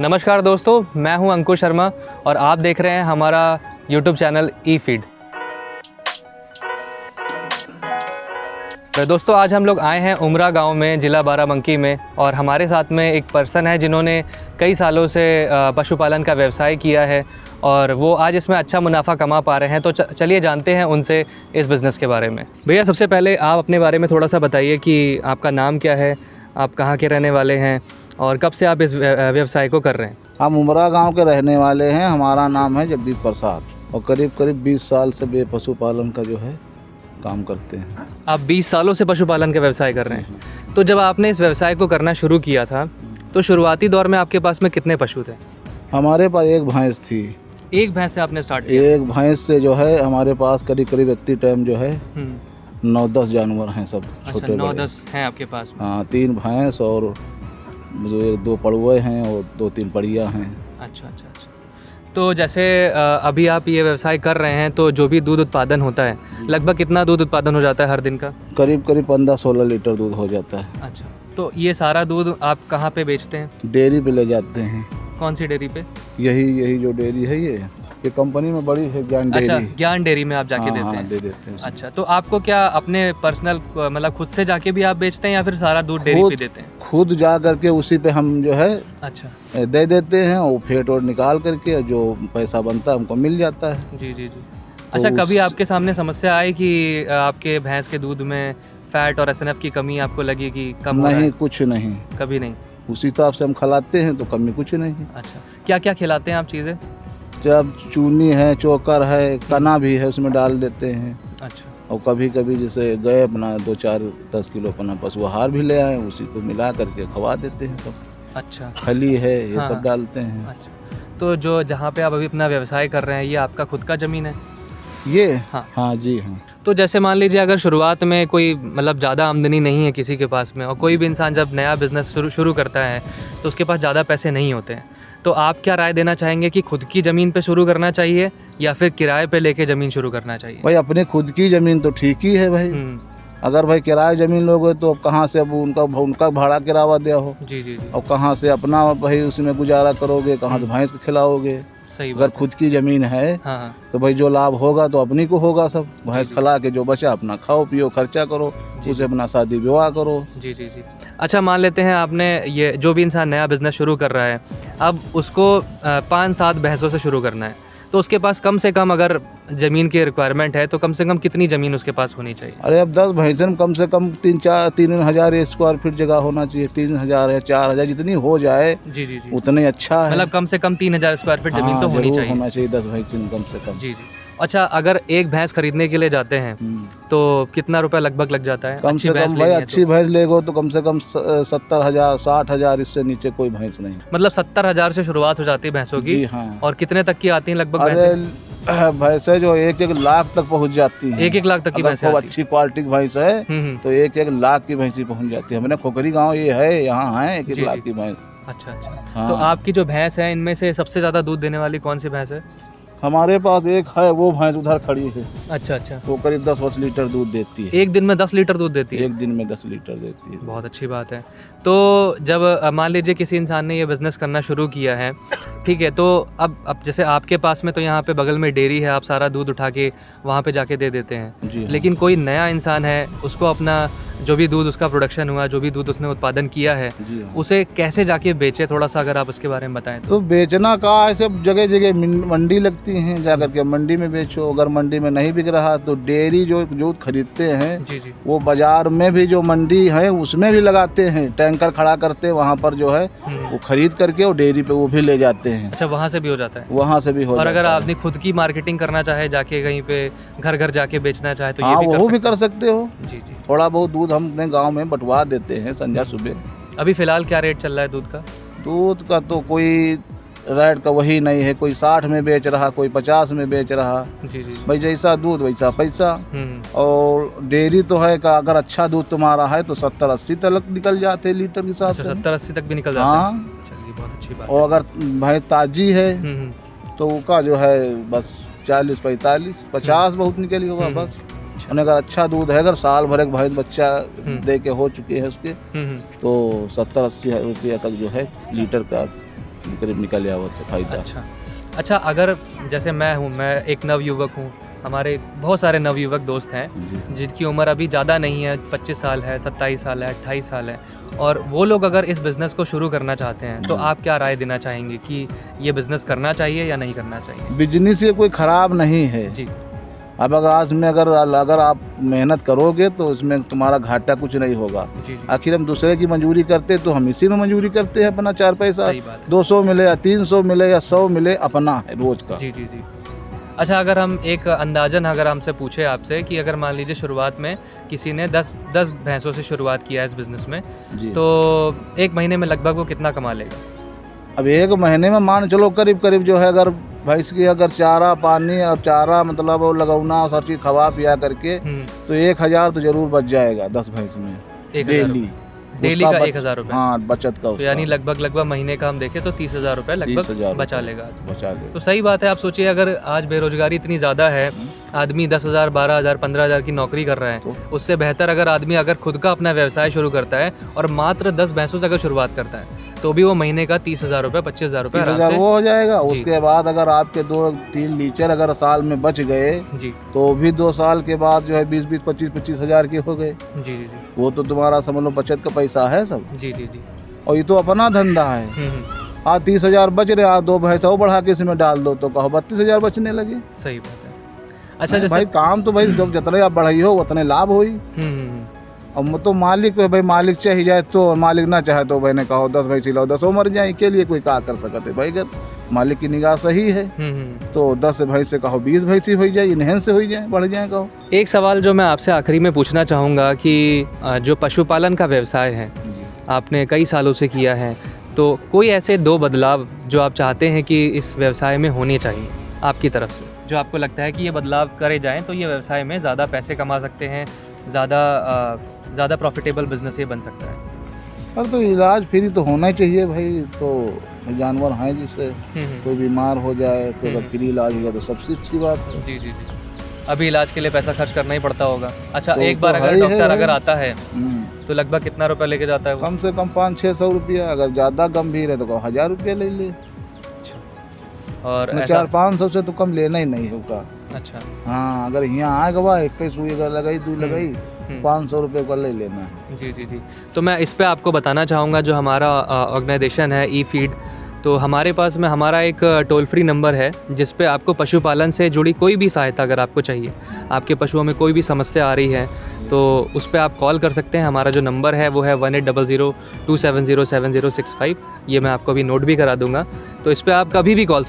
नमस्कार दोस्तों, मैं हूं अंकुश शर्मा और आप देख रहे हैं हमारा YouTube चैनल ई फीड। तो दोस्तों आज हम लोग आए हैं उमरा गांव में, ज़िला बाराबंकी में, और हमारे साथ में एक पर्सन है जिन्होंने कई सालों से पशुपालन का व्यवसाय किया है और वो आज इसमें अच्छा मुनाफा कमा पा रहे हैं। तो चलिए जानते हैं उनसे इस बिज़नेस के बारे में। भैया सबसे पहले आप अपने बारे में थोड़ा सा बताइए कि आपका नाम क्या है, आप कहाँ के रहने वाले हैं और कब से आप इस व्यवसाय को कर रहे हैं? हम उमरा गांव के रहने वाले हैं। हमारा नाम है जगदीप प्रसाद और करीब 20 साल से पशुपालन का जो है काम करते हैं। आप 20 सालों से पशुपालन का व्यवसाय कर रहे हैं। तो जब आपने इस व्यवसाय को करना शुरू किया था तो शुरुआती दौर में आपके पास में कितने पशु थे? हमारे पास एक भैंस थी। एक भैंस से आपने स्टार्ट किया? एक भैंस से जो है हमारे पास करीब इतनी टाइम जो है 9-10 जानवर हैं, सब छोटे 9-10 हैं आपके पास? हाँ, 3 भैंस और 2 पड़ुए हैं और 2-3 पड़िया हैं। अच्छा। तो जैसे अभी आप ये व्यवसाय कर रहे हैं तो जो भी दूध उत्पादन होता है, लगभग कितना दूध उत्पादन हो जाता है हर दिन का? करीब 15-16 लीटर दूध हो जाता है। अच्छा, तो ये सारा दूध आप कहाँ पे बेचते हैं? डेयरी पे ले जाते हैं। कौन सी डेयरी पे? यही जो डेयरी है ये कंपनी में बड़ी है, ज्ञान डेयरी। अच्छा, ज्ञान डेयरी में आप जाके हाँ, देते हैं? दे देते हैं। अच्छा, तो आपको क्या अपने पर्सनल मतलब खुद से जाके भी आप बेचते हैं या फिर सारा दूध डेयरी पे देते हैं? खुद जा करके उसी पे हम जो है अच्छा दे देते हैं और फेट और निकाल करके जो पैसा बनता है हमको मिल जाता है। जी। अच्छा, कभी आपके सामने समस्या आई कि आपके भैंस के दूध में फैट और एसएनएफ की कमी आपको लगी कि कम हो रहा है? नहीं, कुछ नहीं, कभी नहीं। उसी हिसाब से हम खिलाते हैं तो कमी कुछ नहीं। अच्छा, क्या क्या खिलाते हैं आप चीज़ें? जब चूनी है, चोकर है, कना भी है, उसमें डाल देते हैं। अच्छा। और कभी जैसे गए अपना 2-4-10 किलो अपना पशु आहार भी ले आए, उसी को मिला करके खवा देते हैं सब। अच्छा, खली है ये हाँ, सब डालते हैं। अच्छा, तो जो जहाँ पे आप अभी अपना व्यवसाय कर रहे हैं ये आपका खुद का ज़मीन है? ये हाँ जी हाँ। तो जैसे मान लीजिए अगर शुरुआत में कोई मतलब ज़्यादा आमदनी नहीं है किसी के पास में, और कोई भी इंसान जब नया बिज़नेस शुरू करता है तो उसके पास ज़्यादा पैसे नहीं होते हैं, तो आप क्या राय देना चाहेंगे कि खुद की ज़मीन पे शुरू करना चाहिए या फिर किराए पे लेके ज़मीन शुरू करना चाहिए? भाई अपने खुद की ज़मीन तो ठीक ही है भाई। अगर भाई किराए ज़मीन लोगे तो अब कहाँ से अब उनका भाड़ा किराया दिया हो। जी। और कहाँ से अपना भाई उसमें गुजारा करोगे, कहाँ से भैंस को खिलाओगे। सही अगर बात। खुद की ज़मीन है हाँ। तो भाई जो लाभ होगा तो अपनी को होगा सब। भैंस खिला के जो बचा अपना खाओ पियो, खर्चा करो, उसे अपना शादी विवाह करो। जी। अच्छा, मान लेते हैं आपने ये जो भी इंसान नया बिज़नेस शुरू कर रहा है, अब उसको 5-7 भैंसों से शुरू करना है, तो उसके पास कम से कम अगर ज़मीन की रिक्वायरमेंट है तो कम से कम कितनी ज़मीन उसके पास होनी चाहिए? अरे अब 10 भैंस में कम से कम 3,000 स्क्वायर फीट जगह होना चाहिए। 3,000 या 4,000 जितनी हो जाए जी। उतने अच्छा है। मतलब कम से कम 3,000 स्क्वायर फीट ज़मीन तो होनी चाहिए। 10 भैंस में कम से कम। जी। अच्छा, अगर एक भैंस खरीदने के लिए जाते हैं तो कितना रुपया लगभग लग जाता है? कम से कम भाई अच्छी भैंस लेगो तो कम से कम 70,000 60,000, इससे नीचे कोई भैंस नहीं। मतलब 70,000 से शुरुआत हो जाती है भैंसों की? हाँ। और कितने तक की आती हैं लगभग भैंसें जो 1 लाख तक पहुंच जाती हैं। 1 लाख तक की भैंसें आती हैं? अच्छी क्वालिटी की भैंस है तो 1 लाख की भैंसी पहुंच जाती है। हमने खोखरी गाँव ये है, यहाँ है 1 लाख की भैंस। अच्छा। हाँ। तो आपकी जो भैंस है इनमें से सबसे ज़्यादा दूध देने वाली कौन सी भैंस है? हमारे पास एक है, वो भैंस उधर खड़ी है। अच्छा। वो करीब 10 लीटर दूध देती है। एक दिन में 10 लीटर दूध देती है? एक दिन में 10 लीटर देती है। बहुत अच्छी बात है। तो जब मान लीजिए किसी इंसान ने ये बिज़नेस करना शुरू किया है, ठीक है, तो अब जैसे आपके पास में तो यहाँ पे बगल में डेयरी है, आप सारा दूध उठा के वहाँ पे जाके दे देते हैं। जी हाँ। लेकिन कोई नया इंसान है, उसको अपना जो भी दूध उसका प्रोडक्शन हुआ, जो भी दूध उसने उत्पादन किया है, उसे कैसे जाके बेचे, थोड़ा सा अगर आप उसके बारे में बताएं तो बेचना का ऐसे जगह मंडी लगती हैं, जाकर के मंडी में बेचो। अगर मंडी में नहीं बिक रहा तो डेयरी जो दूध खरीदते हैं जी। वो बाजार में भी जो मंडी है उसमें भी लगाते हैं, टैंकर खड़ा करते हैं वहाँ पर जो है वो खरीद करके और डेयरी पे वो भी ले जाते हैं। अच्छा, वहाँ से भी हो जाता है? वहाँ से भी हो और जाता अगर है। आपने खुद की मार्केटिंग करना चाहे, जाके कहीं पे घर जाके बेचना चाहे तो हाँ, ये वो भी कर सकते हो। जी। थोड़ा बहुत दूध हम अपने गाँव में बंटवा देते हैं संध्या सुबह। अभी फ़िलहाल क्या रेट चल रहा है दूध का? दूध का तो कोई रेट का वही नहीं है, कोई 60 में बेच रहा, कोई 50 में बेच रहा। जी। भाई जैसा दूध वैसा पैसा। और डेयरी तो है का अगर अच्छा दूध तुम्हारा है तो 70-80 तक निकल जाते हैं लीटर के हिसाब से। 70-80 तक भी निकल जाता है? हाँ। चलिए, बहुत अच्छी बात है। और अगर भाई ताजी है तो उसका जो है बस 40-45 50 बहुत निकली होगा बस। और अगर अच्छा दूध है, अगर साल भर एक भैंस बच्चा दे के हो चुके हैं उसके तो 70-80 रुपया तक जो है लीटर का करीब निकल जाओ तो फायदा। अच्छा, अगर जैसे मैं हूँ, मैं एक नवयुवक हूँ, हमारे बहुत सारे नवयुवक दोस्त हैं जिनकी उम्र अभी ज़्यादा नहीं है, 25 साल है, 27 साल है, 28 साल है, और वो लोग अगर इस बिज़नेस को शुरू करना चाहते हैं तो आप क्या राय देना चाहेंगे कि ये बिज़नेस करना चाहिए या नहीं करना चाहिए? बिजनेस ये कोई ख़राब नहीं है जी। अब आज में अगर आप मेहनत करोगे तो इसमें तुम्हारा घाटा कुछ नहीं होगा। जी। आखिर हम दूसरे की मंजूरी करते तो हम इसी में मंजूरी करते हैं, अपना 4 पैसा 200 मिले या 300 मिले या 100 मिले, अपना है रोज़ का। जी। अच्छा, अगर हम एक अंदाज़न अगर हमसे पूछे आपसे कि अगर मान लीजिए शुरुआत में किसी ने 10 भैंसों से शुरुआत किया है इस बिज़नेस में, तो एक महीने में लगभग वो कितना कमा लेगा? अब एक महीने में मान चलो करीब जो है, अगर भैंस की अगर चारा पानी और चारा मतलब वो लगौना और हर चीज़ खवा पिया करके तो 1000 तो जरूर बच जाएगा 10 भैंस में डेली का 1000 रुपये। हाँ, बचत का। तो यानी लगभग महीने का हम देखें तो 30,000 रुपये लगभग बचा लेगा। तो सही बात है। आप सोचिए, अगर आज बेरोजगारी इतनी ज़्यादा है, आदमी 10,000 12,000 15,000 की नौकरी कर रहा है, उससे बेहतर अगर आदमी अगर खुद का अपना व्यवसाय शुरू करता है और मात्र 10 भैंसों से अगर शुरुआत करता है तो भी वो महीने का 30,000 रुपये 25,000 रुपये वो हो जाएगा। उसके बाद अगर आपके 2-3 लीटर अगर साल में बच गए जी, तो भी 2 साल के बाद जो है 20-20 25-25 हज़ार के हो गए। जी। वो तो तुम्हारा समझ लो बचत का पैसा है सब। जी। और ये तो अपना धंधा है। आज 30,000 बच रहे, आज 2 भैंसा और बढ़ा के इसमें डाल दो तो कहो 32,000 बचने लगे। सही बात है। अच्छा, जैसे भाई काम तो भाई जब जितने आप बढ़ाई हो उतने लाभ होई। अब तो मालिक भाई, मालिक चाहिए जाए तो, मालिक ना चाहे तो भाई ने कहो 10 भैंसी लाओ, 10 मर जाए, के लिए कोई क्या कर सकते भाई। अगर मालिक की निगाह सही है तो 10 भैंस से कहो 20 भैंसी हो जाए, इन्हें से हो जाए, बढ़ जाए कहो। एक सवाल जो मैं आपसे आखिरी में पूछना चाहूँगा कि जो पशुपालन का व्यवसाय है आपने कई सालों से किया है, तो कोई ऐसे 2 बदलाव जो आप चाहते हैं कि इस व्यवसाय में होने चाहिए आपकी तरफ से, जो आपको लगता है कि ये बदलाव करे जाएं तो ये व्यवसाय में ज़्यादा पैसे कमा सकते हैं, ज़्यादा प्रॉफिटेबल बिजनेस ये बन सकता है? अब तो इलाज फ्री तो होना ही चाहिए भाई। तो जानवर हैं जिससे कोई बीमार हो जाए तो अगर फ्री इलाज हो जाए तो सबसे अच्छी बात है। जी। अभी इलाज के लिए पैसा खर्च करना ही पड़ता होगा। अच्छा, तो एक बार अगर डॉक्टर अगर आता है तो लगभग कितना रुपया लेके जाता है वो? कम से कम 500-600 रुपया। अगर ज़्यादा गंभीर है तो 1000 रुपया ले ले। और 400-500 से तो कम लेना ही नहीं होगा। अच्छा, हाँ, अगर यहाँ आएगा वह 21 सुई अगर लगाई 2 लगाई 500 रुपये का ले लेना है। जी। तो मैं इस पे आपको बताना चाहूँगा, जो हमारा ऑर्गेनाइजेशन है ई-फीड, तो हमारे पास में हमारा एक टोल फ्री नंबर है जिस पे आपको पशुपालन से जुड़ी कोई भी सहायता अगर आपको चाहिए, आपके पशुओं में कोई भी समस्या आ रही है तो उस पर आप कॉल कर सकते हैं। हमारा जो नंबर है वो है 1800-270-7065। ये मैं आपको अभी नोट भी करा दूंगा। तो इस पर आप कभी भी कॉल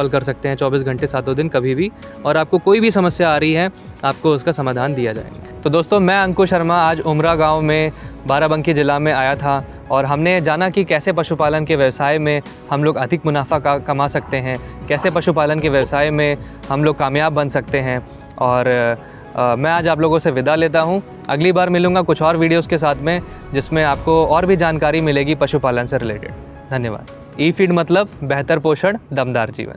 कर सकते हैं, 24 घंटे 7 दिन कभी भी, और आपको कोई भी समस्या आ रही है आपको उसका समाधान दिया जाएगा। तो दोस्तों, मैं अंकुश शर्मा आज उमरा गाँव में बाराबंकी ज़िला में आया था और हमने जाना कि कैसे पशुपालन के व्यवसाय में हम लोग अधिक मुनाफा कमा सकते हैं, कैसे पशुपालन के व्यवसाय में हम लोग कामयाब बन सकते हैं। और मैं आज आप लोगों से विदा लेता हूं। अगली बार मिलूंगा कुछ और वीडियोस के साथ में जिसमें आपको और भी जानकारी मिलेगी पशुपालन से रिलेटेड। धन्यवाद। ई-फीड मतलब बेहतर पोषण, दमदार जीवन।